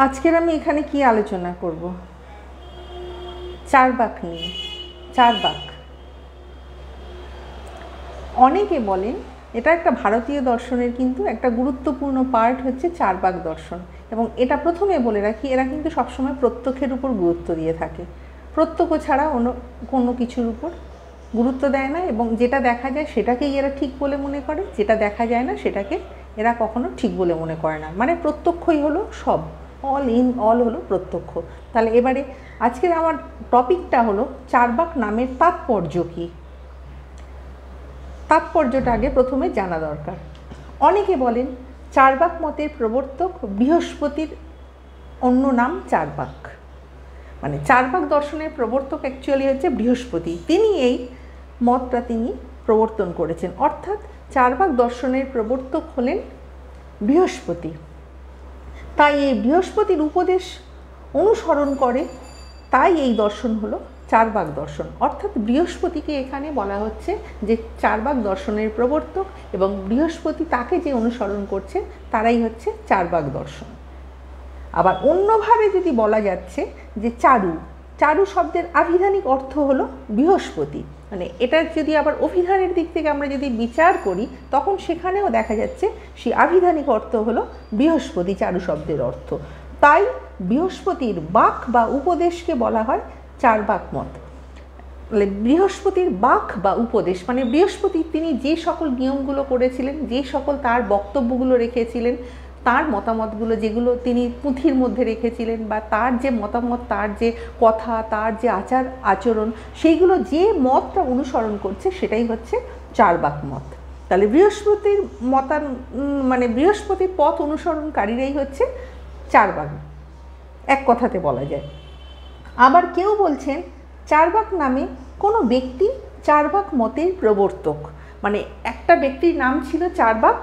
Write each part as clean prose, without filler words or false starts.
আজকের আমি এখানে কি আলোচনা করব? চার্বাক নিয়ে। চার্বাক অনেকে বলেন এটা একটা ভারতীয় দর্শনের কিন্তু একটা গুরুত্বপূর্ণ পার্ট হচ্ছে চার্বাক দর্শন। এবং এটা প্রথমে বলে রাখি, এরা কিন্তু সবসময় প্রত্যক্ষের উপর গুরুত্ব দিয়ে থাকে, প্রত্যক্ষ ছাড়া অন্য কোনো কিছুর উপর গুরুত্ব দেয় না। এবং যেটা দেখা যায় সেটাকেই এরা ঠিক বলে মনে করে, যেটা দেখা যায় না সেটাকে এরা কখনো ঠিক বলে মনে করে না। মানে প্রত্যক্ষই হলো সব, অল ইন অল হলো প্রত্যক্ষ। তাহলে এবারে আজকের আমার টপিকটা হলো চার্বাক নামের তাৎপর্য কী। তাৎপর্যটা আগে প্রথমে জানা দরকার। অনেকে বলেন চার্বাক মতের প্রবর্তক বৃহস্পতির অন্য নাম চার্বাক। মানে চার্বাক দর্শনের প্রবর্তক অ্যাকচুয়ালি হচ্ছে বৃহস্পতি, তিনি এই মতটা তিনি প্রবর্তন করেছেন। অর্থাৎ চার্বাক দর্শনের প্রবর্তক হলেন বৃহস্পতি। তাই এই বৃহস্পতির উপদেশ অনুসরণ করে, তাই এই দর্শন হলো চার্বাক দর্শন। অর্থাৎ বৃহস্পতিকে এখানে বলা হচ্ছে যে চার্বাক দর্শনের প্রবর্তক, এবং বৃহস্পতি তাকে যে অনুসরণ করছে তারাই হচ্ছে চার্বাক দর্শন। আবার অন্যভাবে যদি বলা যাচ্ছে যে চারু, চারু শব্দের আভিধানিক অর্থ হলো বৃহস্পতি। মানে এটা যদি আবার অভিধানের দিক থেকে আমরা যদি বিচার করি, তখন সেখানেও দেখা যাচ্ছে সেই আভিধানিক অর্থ হলো বৃহস্পতি, চারু শব্দের অর্থ। তাই বৃহস্পতির বাক বা উপদেশকে বলা হয় চার্বাক মত। বৃহস্পতির বাক বা উপদেশ মানে বৃহস্পতি তিনি যে সকল নিয়মগুলো করেছিলেন, যে সকল তার বক্তব্যগুলো রেখেছিলেন, তার মতামতগুলো যেগুলো তিনি পুঁথির মধ্যে রেখেছিলেন, বা তার যে মতামত, তার যে কথা, তার যে আচার আচরণ, সেইগুলো যে মতটা অনুসরণ করছে সেটাই হচ্ছে চার্বাক মত। তাহলে বৃহস্পতির মানে বৃহস্পতির পথ অনুসরণকারীরাই হচ্ছে চার্বাক, এক কথাতে বলা যায়। আবার কেউ বলছেন চার্বাক নামে কোনো ব্যক্তি চার্বাক মতের প্রবর্তক। মানে একটা ব্যক্তির নাম ছিল চার্বাক,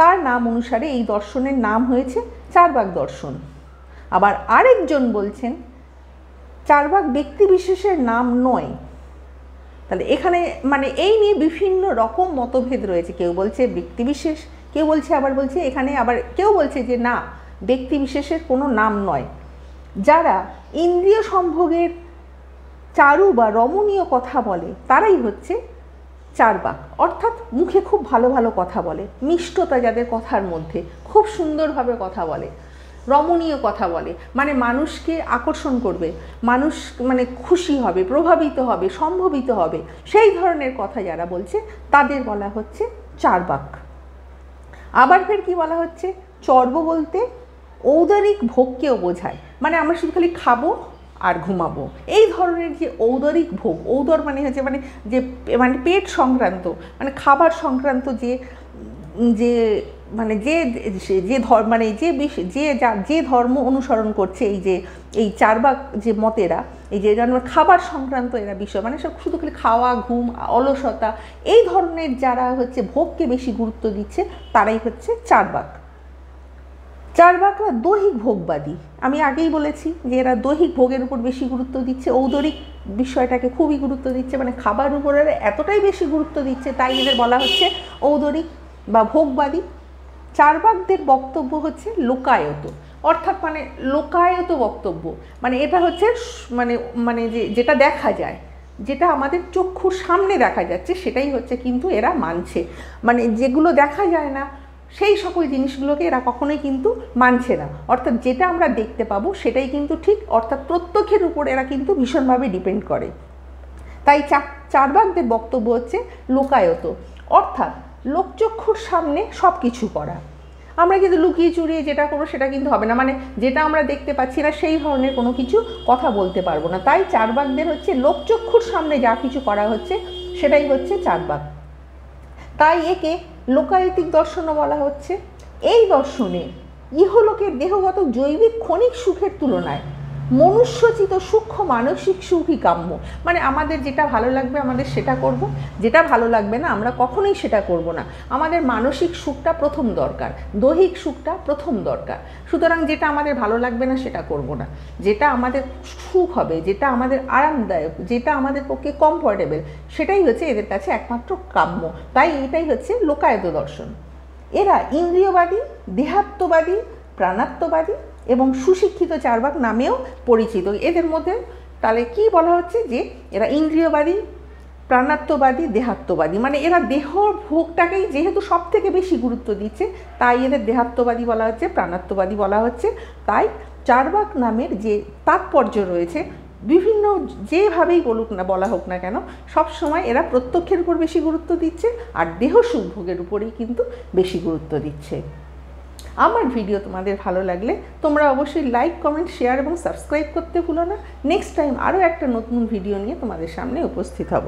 তার নাম অনুসারে এই দর্শনের নাম হয়েছে চার্বাক দর্শন। আবার আরেকজন বলছেন চার্বাক ব্যক্তি বিশেষের নাম নয়। তাহলে এখানে মানে এই নিয়ে বিভিন্ন রকম মতভেদ রয়েছে। কেউ বলছে ব্যক্তিবিশেষ, কেউ বলছে আবার বলছে এখানে, আবার কেউ বলছে যে না, ব্যক্তি বিশেষের কোনো নাম নয়। যারা ইন্দ্রিয় সম্ভোগের চারু বা রমণীয় কথা বলে তারাই হচ্ছে চার্বাক। অর্থাৎ মুখে খুব ভালো ভালো কথা বলে, মিষ্টতা যাদের কথার মধ্যে, খুব সুন্দরভাবে কথা বলে, রমণীয় কথা বলে, মানে মানুষকে আকর্ষণ করবে, মানুষ মানে খুশি হবে, প্রভাবিত হবে, সম্ভবিত হবে, সেই ধরনের কথা যারা বলছে তাদের বলা হচ্ছে চার্বাক। আবার ফের কি বলা হচ্ছে, চর্ব বলতে ঔদারিক ভোগকেও বোঝায়। মানে আমরা শুধু খালি খাবো আর ঘুমাবো, এই ধরনের যে ঔদারিক ভোগ, ঔদর মানে হচ্ছে মানে যে মানে পেট সংক্রান্ত, মানে খাবার সংক্রান্ত যে যে মানে যে যে মানে যে ধর্ম অনুসরণ করছে, এই চার্বাক যে মতেরা, এই যে খাবার সংক্রান্ত এরা বিষয়, মানে সব শুধু খালি খাওয়া, ঘুম, অলসতা, এই ধরনের যারা হচ্ছে ভোগকে বেশি গুরুত্ব দিচ্ছে তারাই হচ্ছে চার্বাক। চার্বাকরা দৈহিক ভোগবাদী। আমি আগেই বলেছি যে এরা দৈহিক ভোগের উপর বেশি গুরুত্ব দিচ্ছে, ঔদরিক বিষয়টাকে খুবই গুরুত্ব দিচ্ছে, মানে খাবার উপর এরা এতটাই বেশি গুরুত্ব দিচ্ছে, তাই এদের বলা হচ্ছে ঔদরিক বা ভোগবাদী। চার্বাকদের বক্তব্য হচ্ছে লোকায়ত, অর্থাৎ মানে লোকায়ত বক্তব্য, মানে এটা হচ্ছে মানে মানে যেটা দেখা যায়, যেটা আমাদের চক্ষুর সামনে দেখা যাচ্ছে সেটাই হচ্ছে কিন্তু এরা মানছে। মানে যেগুলো দেখা যায় না সেই সকল জিনিসগুলোকে এরা কখনোই কিন্তু মানছে না। অর্থাৎ যেটা আমরা দেখতে পাবো সেটাই কিন্তু ঠিক, অর্থাৎ প্রত্যক্ষের উপর এরা কিন্তু ভীষণভাবে ডিপেন্ড করে। তাই চার্বাকদের বক্তব্য হচ্ছে লোকায়ত, অর্থাৎ লোকচক্ষুর সামনে সব কিছু করা। আমরা কিন্তু লুকিয়ে চুরিয়ে যেটা করবো সেটা কিন্তু হবে না, মানে যেটা আমরা দেখতে পাচ্ছি না সেই ধরনের কোনো কিছু কথা বলতে পারবো না। তাই চার্বাকদের হচ্ছে লোকচক্ষুর সামনে যা কিছু করা হচ্ছে সেটাই হচ্ছে চার্বাক। তাই একে লোকায়তিক দর্শনও বলা হচ্ছে। এই দর্শনে ইহলোকের দেহগত জৈবিক ক্ষণিক সুখের তুলনায় মনুষ্যচিত সূক্ষ্ম মানসিক সুখই কাম্য। মানে আমাদের যেটা ভালো লাগবে আমাদের সেটা করব, যেটা ভালো লাগবে না আমরা কখনোই সেটা করব না। আমাদের মানসিক সুখটা প্রথম দরকার, দৈহিক সুখটা প্রথম দরকার। সুতরাং যেটা আমাদের ভালো লাগবে না সেটা করব না, যেটা আমাদের সুখ হবে, যেটা আমাদের আরামদায়ক, যেটা আমাদের পক্ষে কমফোর্টেবল, সেটাই হচ্ছে এদের কাছে একমাত্র কাম্য। তাই এটাই হচ্ছে লোকায়ত দর্শন। এরা ইন্দ্রিয়বাদী, দেহাত্মবাদী, প্রাণাত্মবাদী এবং সুশিক্ষিত চার্বাক নামেও পরিচিত। এদের মধ্যে তাহলে কি বলা হচ্ছে যে এরা ইন্দ্রিয়বাদী, প্রাণাত্মবাদী, দেহাত্মবাদী, মানে এরা দেহ ভোগটাকেই যেহেতু সব থেকে বেশি গুরুত্ব দিচ্ছে তাই এদের দেহাত্মবাদী বলা হচ্ছে, প্রাণাত্মবাদী বলা হচ্ছে। তাই চার্বাক নামের যে তাৎপর্য রয়েছে বিভিন্ন যেভাবেই বলা হোক না কেন, সব সময় এরা প্রত্যক্ষের উপর বেশি গুরুত্ব দিচ্ছে আর দেহ সুখভোগের উপরেই কিন্তু বেশি গুরুত্ব দিচ্ছে। আমার ভিডিও তোমাদের ভালো লাগলে তোমরা অবশ্যই লাইক, কমেন্ট, শেয়ার এবং সাবস্ক্রাইব করতে ভুলো না। নেক্সট টাইম আরও একটা নতুন ভিডিও নিয়ে তোমাদের সামনে উপস্থিত হব।